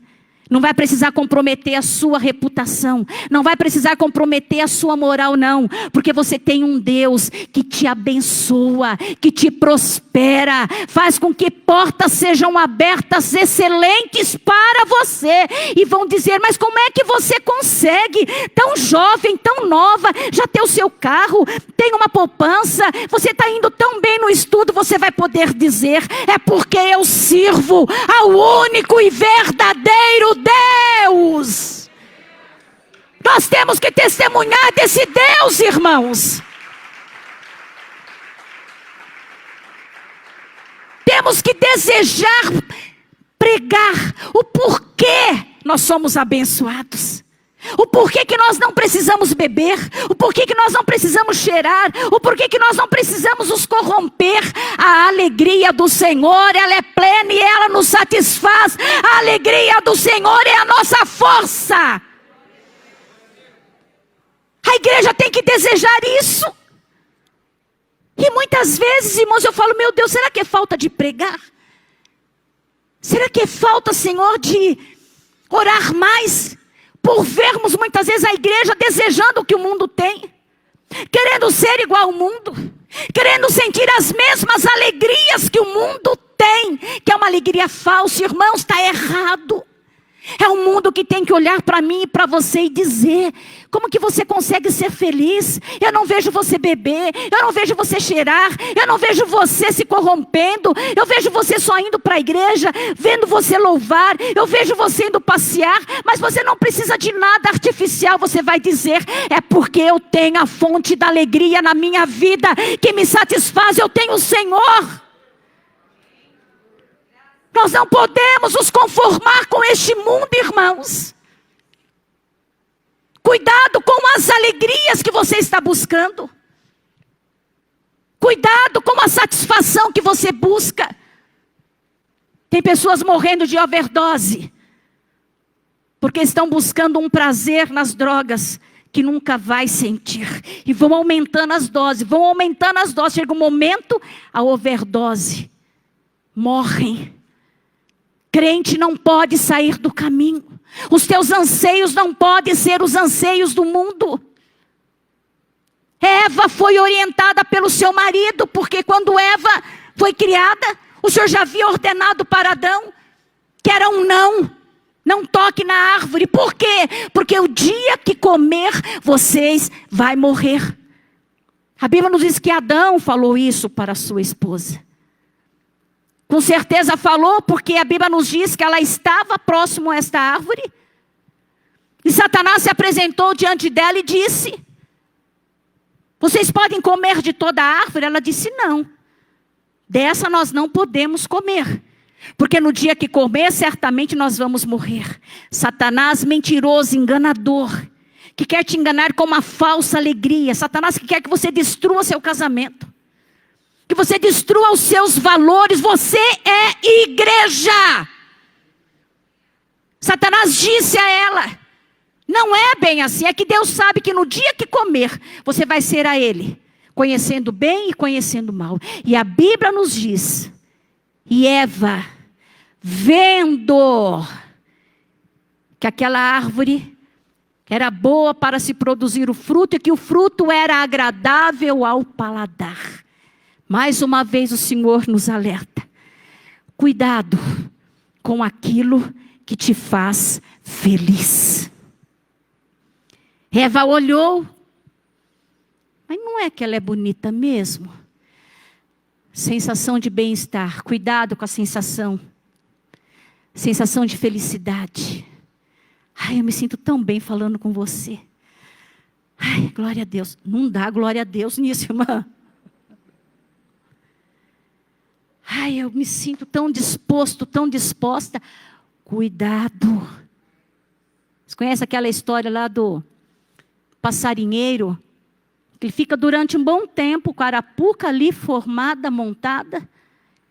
Não vai precisar comprometer a sua reputação. Não vai precisar comprometer a sua moral, não. Porque você tem um Deus que te abençoa, que te prospera. Faz com que portas sejam abertas excelentes para você. E vão dizer, mas como é que você consegue? Tão jovem, tão nova, já tem o seu carro, tem uma poupança. Você está indo tão bem no estudo, você vai poder dizer, é porque eu sirvo ao único e verdadeiro Deus. Nós temos que testemunhar desse Deus, irmãos. Temos que desejar pregar o porquê nós somos abençoados. O porquê que nós não precisamos beber, o porquê que nós não precisamos cheirar, o porquê que nós não precisamos nos corromper. A alegria do Senhor, ela é plena e ela nos satisfaz. A alegria do Senhor é a nossa força. A igreja tem que desejar isso. E muitas vezes, irmãos, eu falo, meu Deus, será que é falta de pregar? Será que é falta, Senhor, de orar mais? Por vermos muitas vezes a igreja desejando o que o mundo tem, querendo ser igual ao mundo, querendo sentir as mesmas alegrias que o mundo tem, que é uma alegria falsa. Irmãos, está errado. É um mundo que tem que olhar para mim e para você e dizer, como que você consegue ser feliz? Eu não vejo você beber, eu não vejo você cheirar, eu não vejo você se corrompendo, eu vejo você só indo para a igreja, vendo você louvar, eu vejo você indo passear, mas você não precisa de nada artificial. Você vai dizer, é porque eu tenho a fonte da alegria na minha vida, que me satisfaz, eu tenho o Senhor. Nós não podemos nos conformar com este mundo, irmãos. Cuidado com as alegrias que você está buscando. Cuidado com a satisfação que você busca. Tem pessoas morrendo de overdose, porque estão buscando um prazer nas drogas que nunca vai sentir. E vão aumentando as doses, Chega um momento, a overdose. Morrem. Crente não pode sair do caminho. Os teus anseios não podem ser os anseios do mundo. Eva foi orientada pelo seu marido, porque quando Eva foi criada, o Senhor já havia ordenado para Adão que era um não. Não toque na árvore. Por quê? Porque o dia que comer, vocês vão morrer. A Bíblia nos diz que Adão falou isso para a sua esposa. Com certeza falou, porque a Bíblia nos diz que ela estava próximo a esta árvore. E Satanás se apresentou diante dela e disse, vocês podem comer de toda a árvore? Ela disse, não. Dessa nós não podemos comer. Porque no dia que comer, certamente nós vamos morrer. Satanás mentiroso, enganador, que quer te enganar com uma falsa alegria. Satanás que quer que você destrua seu casamento, que você destrua os seus valores. Você é igreja. Satanás disse a ela, não é bem assim, é que Deus sabe que no dia que comer, você vai ser a ele conhecendo bem e conhecendo mal. E a Bíblia nos diz, e Eva, vendo que aquela árvore era boa para se produzir o fruto, e que o fruto era agradável ao paladar. Mais uma vez o Senhor nos alerta. Cuidado com aquilo que te faz feliz. Eva olhou, mas não é que ela é bonita mesmo? Sensação de bem-estar, cuidado com a sensação de felicidade. Ai, eu me sinto tão bem falando com você. Ai, glória a Deus. Não dá glória a Deus nisso, irmã. Ai, eu me sinto tão disposto, tão disposta. Cuidado. Você conhece aquela história lá do passarinheiro? Ele fica durante um bom tempo com a arapuca ali formada, montada.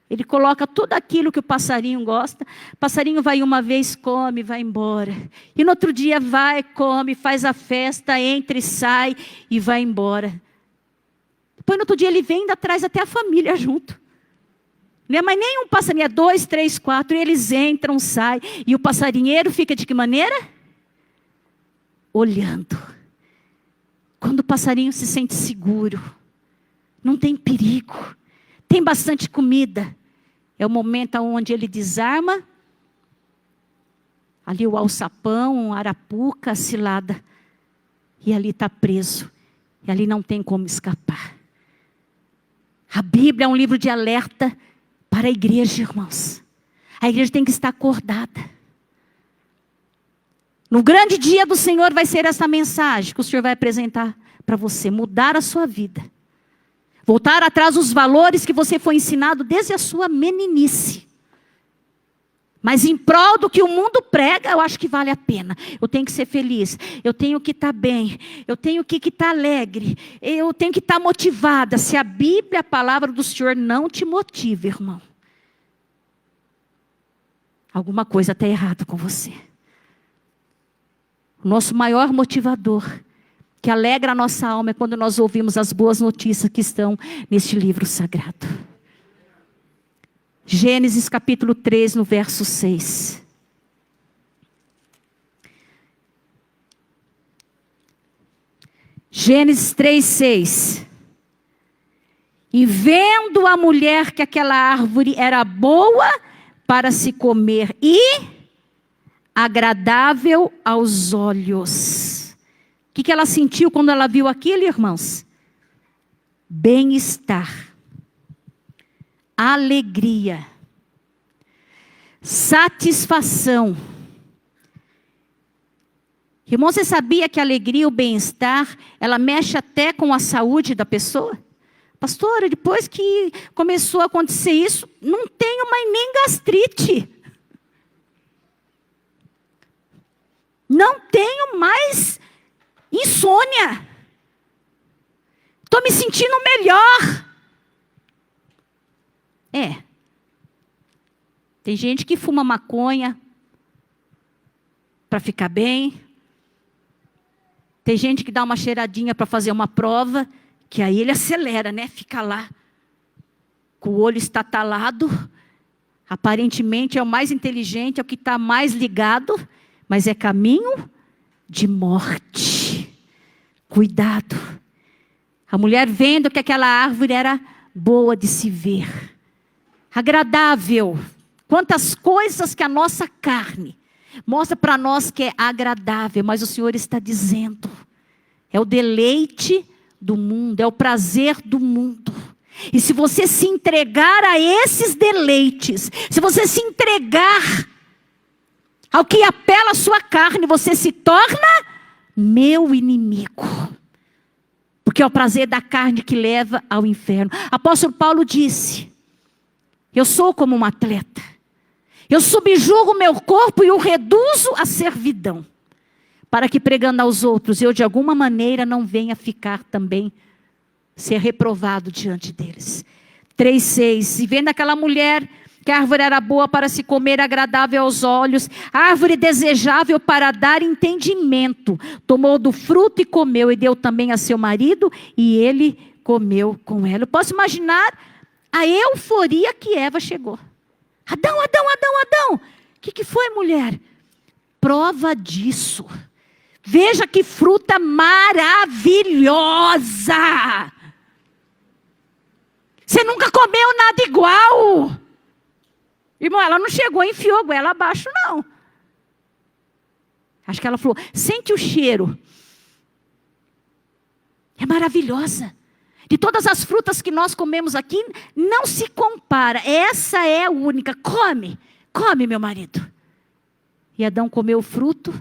Ele coloca tudo aquilo que o passarinho gosta. O passarinho vai uma vez, come, vai embora. E no outro dia vai, come, faz a festa, entra e sai e vai embora. Depois no outro dia ele vem e ainda traz até a família junto. Não é mais nem um passarinho, é 2, 3, 4. E eles entram, saem. E o passarinheiro fica de que maneira? Olhando. Quando o passarinho se sente seguro, não tem perigo, tem bastante comida, é o momento onde ele desarma, ali o alçapão, a arapuca, a cilada, e ali está preso, e ali não tem como escapar. A Bíblia é um livro de alerta para a igreja, irmãos. A igreja tem que estar acordada. No grande dia do Senhor vai ser essa mensagem que o Senhor vai apresentar para você. Mudar a sua vida. Voltar atrás dos valores que você foi ensinado desde a sua meninice. Mas em prol do que o mundo prega, eu acho que vale a pena. Eu tenho que ser feliz. Eu tenho que estar bem. Eu tenho que estar alegre. Eu tenho que estar motivada. Se a Bíblia, a palavra do Senhor, não te motiva, irmão, alguma coisa está errada com você. O nosso maior motivador, que alegra a nossa alma, é quando nós ouvimos as boas notícias que estão neste livro sagrado. Gênesis capítulo 3, no verso 6. Gênesis 3, 6. E vendo a mulher que aquela árvore era boa para se comer e agradável aos olhos. O que ela sentiu quando ela viu aquilo, irmãos? Bem-estar, alegria, satisfação. Irmão, você sabia que a alegria, o bem-estar, ela mexe até com a saúde da pessoa? Pastora, depois que começou a acontecer isso, não tenho mais nem gastrite. Não tenho mais insônia. Estou me sentindo melhor. Tem gente que fuma maconha para ficar bem. Tem gente que dá uma cheiradinha para fazer uma prova, que aí ele acelera, né? Fica lá, com o olho estatalado. Aparentemente é o mais inteligente, é o que está mais ligado, mas é caminho de morte. Cuidado. A mulher vendo que aquela árvore era boa de se ver, agradável. Quantas coisas que a nossa carne mostra para nós que é agradável, mas o Senhor está dizendo, é o deleite do mundo, é o prazer do mundo. E se você se entregar a esses deleites, se você se entregar ao que apela a sua carne, você se torna meu inimigo. Porque é o prazer da carne que leva ao inferno. Apóstolo Paulo disse, eu sou como um atleta. Eu subjugo o meu corpo e o reduzo à servidão. Para que pregando aos outros, eu de alguma maneira não venha ficar também, ser reprovado diante deles. 3,6. E vendo aquela mulher, que a árvore era boa para se comer, agradável aos olhos, árvore desejável para dar entendimento, tomou do fruto e comeu, e deu também a seu marido, e ele comeu com ela. Eu posso imaginar a euforia que Eva chegou. Adão, Adão, Adão, Adão. O que foi, mulher? Prova disso. Veja que fruta maravilhosa. Você nunca comeu nada igual. Irmão, ela não chegou e enfiou a goela abaixo, não. Acho que ela falou, sente o cheiro. É maravilhosa. De todas as frutas que nós comemos aqui, não se compara. Essa é a única. Come, come, meu marido. E Adão comeu o fruto,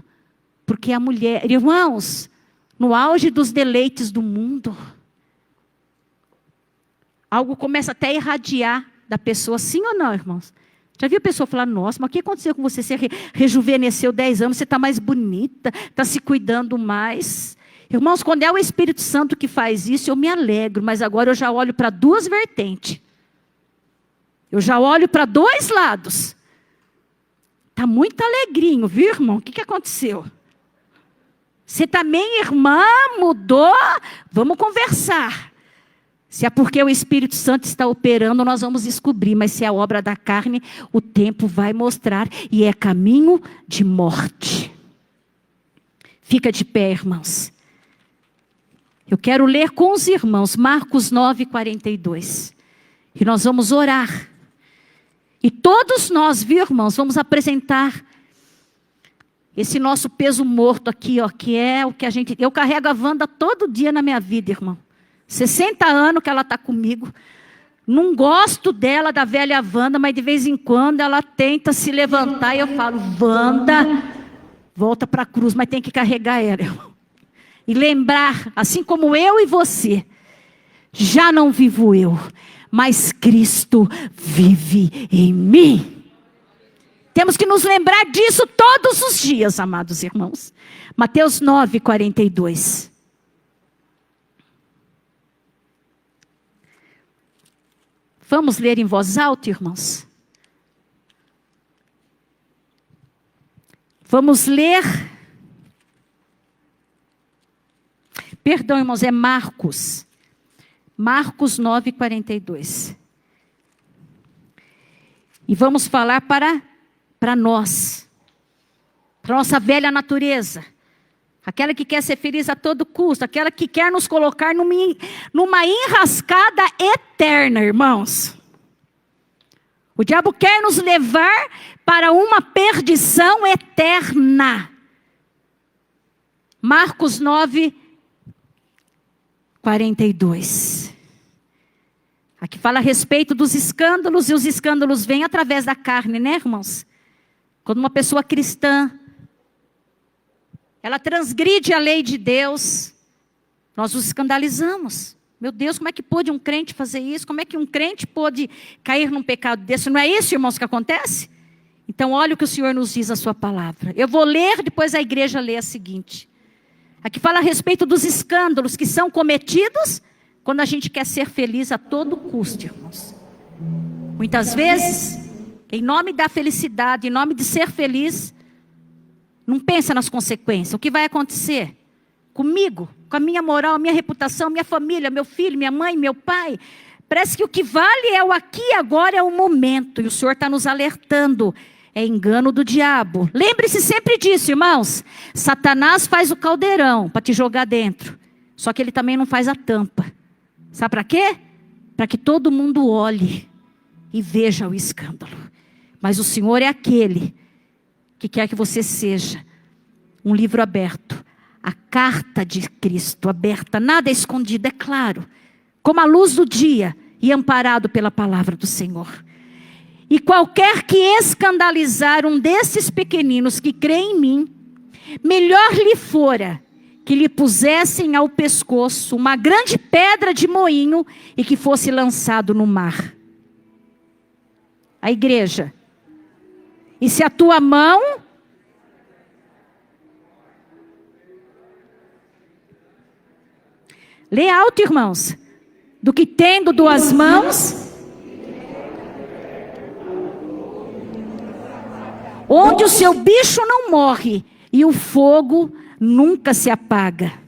porque a mulher... Irmãos, no auge dos deleites do mundo, algo começa até a irradiar da pessoa, sim ou não, irmãos? Já viu a pessoa falar, nossa, mas o que aconteceu com você? Você rejuvenesceu 10 anos, você está mais bonita, está se cuidando mais. Irmãos, quando é o Espírito Santo que faz isso, eu me alegro, mas agora eu já olho para duas vertentes. Eu já olho para dois lados. Está muito alegrinho, viu, irmão? O que aconteceu? Você também, irmã, mudou? Vamos conversar. Se é porque o Espírito Santo está operando, nós vamos descobrir. Mas se é obra da carne, o tempo vai mostrar. E é caminho de morte. Fica de pé, irmãos. Eu quero ler com os irmãos Marcos 9:42. E nós vamos orar. E todos nós, viu, irmãos, vamos apresentar esse nosso peso morto aqui, ó, que é o que a gente... Eu carrego a Wanda todo dia na minha vida, irmão. 60 anos que ela está comigo. Não gosto dela, da velha Wanda, mas de vez em quando ela tenta se levantar e eu falo, Wanda, volta para a cruz, mas tem que carregar ela, irmão. E lembrar, assim como eu e você, já não vivo eu, mas Cristo vive em mim. Temos que nos lembrar disso todos os dias, amados irmãos. Mateus 9:42. Vamos ler em voz alta, irmãos? Vamos ler. Perdão, irmãos, é Marcos. Marcos 9:42. E vamos falar para nós. Para nossa velha natureza. Aquela que quer ser feliz a todo custo. Aquela que quer nos colocar numa enrascada eterna, irmãos. O diabo quer nos levar para uma perdição eterna. Marcos 9:42. Aqui fala a respeito dos escândalos. E os escândalos vêm através da carne, né, irmãos? Quando uma pessoa cristã... ela transgride a lei de Deus, nós os escandalizamos. Meu Deus, como é que pôde um crente fazer isso? Como é que um crente pôde cair num pecado desse? Não é isso, irmãos, que acontece? Então, olha o que o Senhor nos diz a sua palavra. Eu vou ler, depois a igreja lê a seguinte. Aqui fala a respeito dos escândalos que são cometidos quando a gente quer ser feliz a todo custo, irmãos. Muitas vezes, em nome da felicidade, em nome de ser feliz... não pensa nas consequências. O que vai acontecer comigo, com a minha moral, a minha reputação, minha família, meu filho, minha mãe, meu pai. Parece que o que vale é o aqui e agora, é o momento. E o Senhor está nos alertando. É engano do diabo. Lembre-se sempre disso, irmãos. Satanás faz o caldeirão para te jogar dentro. Só que ele também não faz a tampa. Sabe para quê? Para que todo mundo olhe e veja o escândalo. Mas o Senhor é aquele que quer que você seja um livro aberto, a carta de Cristo aberta, nada escondido, é claro, como a luz do dia e amparado pela palavra do Senhor. E qualquer que escandalizar um desses pequeninos que crê em mim, melhor lhe fora que lhe pusessem ao pescoço uma grande pedra de moinho e que fosse lançado no mar. A igreja. E se a tua mão... Lê alto, irmãos. Do que tendo duas mãos... onde o seu bicho não morre e o fogo nunca se apaga.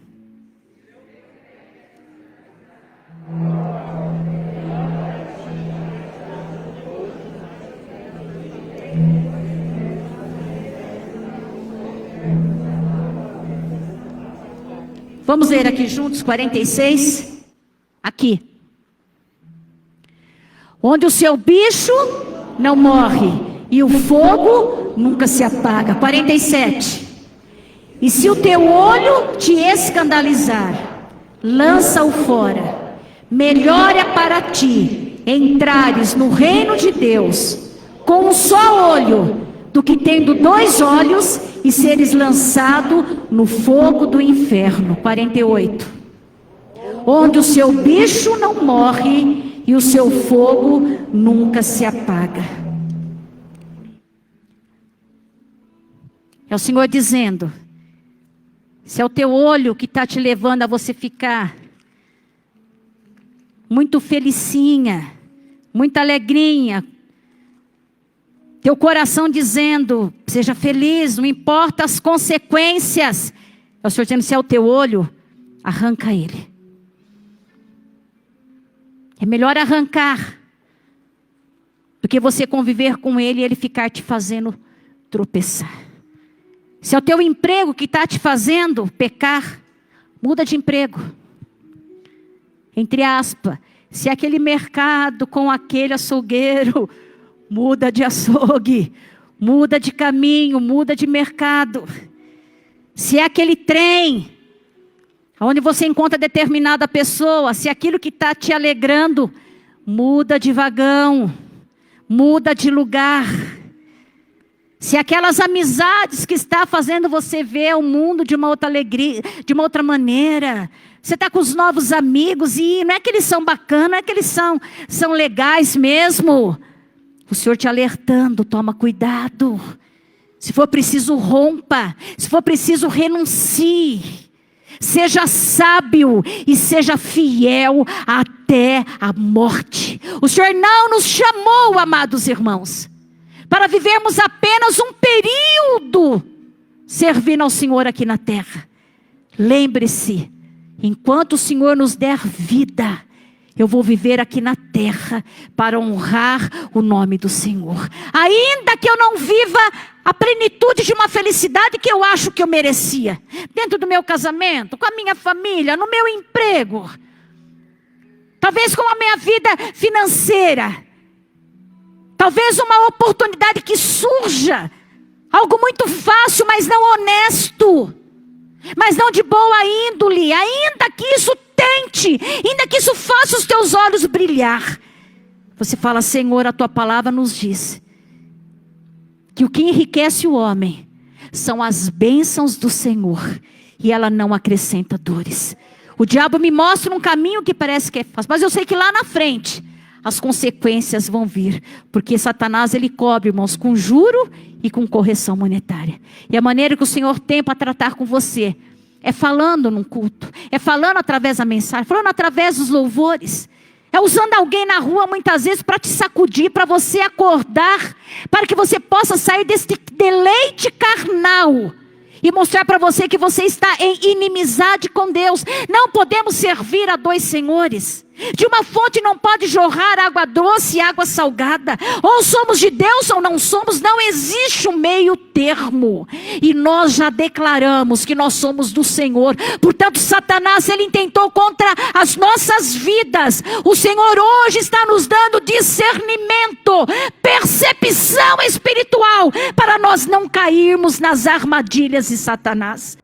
Vamos ler aqui juntos, 46. Aqui. Onde o seu bicho não morre e o fogo nunca se apaga. 47. E se o teu olho te escandalizar, lança-o fora. Melhor é para ti entrares no reino de Deus com um só olho, do que tendo 2 olhos e seres lançado no fogo do inferno. 48. Onde o seu bicho não morre e o seu fogo nunca se apaga. É o Senhor dizendo: se é o teu olho que está te levando a você ficar muito felicinha, muito alegrinha, teu coração dizendo, seja feliz, não importa as consequências. É o Senhor dizendo, se é o teu olho, arranca ele. É melhor arrancar, do que você conviver com ele e ele ficar te fazendo tropeçar. Se é o teu emprego que está te fazendo pecar, muda de emprego. Entre aspas, se é aquele mercado com aquele açougueiro, muda de açougue, muda de caminho, muda de mercado. Se é aquele trem, onde você encontra determinada pessoa, se é aquilo que está te alegrando, muda de vagão, muda de lugar. Se aquelas amizades que está fazendo você ver o mundo de uma outra alegria, de uma outra maneira. Você está com os novos amigos e não é que eles são bacanas, não é que eles são legais mesmo. O Senhor te alertando, toma cuidado. Se for preciso, rompa. Se for preciso, renuncie. Seja sábio e seja fiel até a morte. O Senhor não nos chamou, amados irmãos, para vivermos apenas um período servindo ao Senhor aqui na terra. Lembre-se, enquanto o Senhor nos der vida, eu vou viver aqui na terra para honrar o nome do Senhor. Ainda que eu não viva a plenitude de uma felicidade que eu acho que eu merecia. Dentro do meu casamento, com a minha família, no meu emprego. Talvez com a minha vida financeira. Talvez uma oportunidade que surja. Algo muito fácil, mas não honesto. Mas não de boa índole. Ainda que isso tente, ainda que isso faça os teus olhos brilhar. Você fala, Senhor, a tua palavra nos diz que o que enriquece o homem são as bênçãos do Senhor, e ela não acrescenta dores. O diabo me mostra um caminho que parece que é fácil, mas eu sei que lá na frente as consequências vão vir, porque Satanás ele cobre, irmãos, com juro e com correção monetária. E a maneira que o Senhor tem para tratar com você é falando num culto, é falando através da mensagem, falando através dos louvores, é usando alguém na rua muitas vezes para te sacudir, para você acordar, para que você possa sair desse deleite carnal e mostrar para você que você está em inimizade com Deus. Não podemos servir a 2 senhores. De uma fonte não pode jorrar água doce e água salgada. Ou somos de Deus ou não somos. Não existe um meio termo. E nós já declaramos que nós somos do Senhor. Portanto, Satanás, ele intentou contra as nossas vidas. O Senhor hoje está nos dando discernimento, percepção espiritual, para nós não cairmos nas armadilhas de Satanás.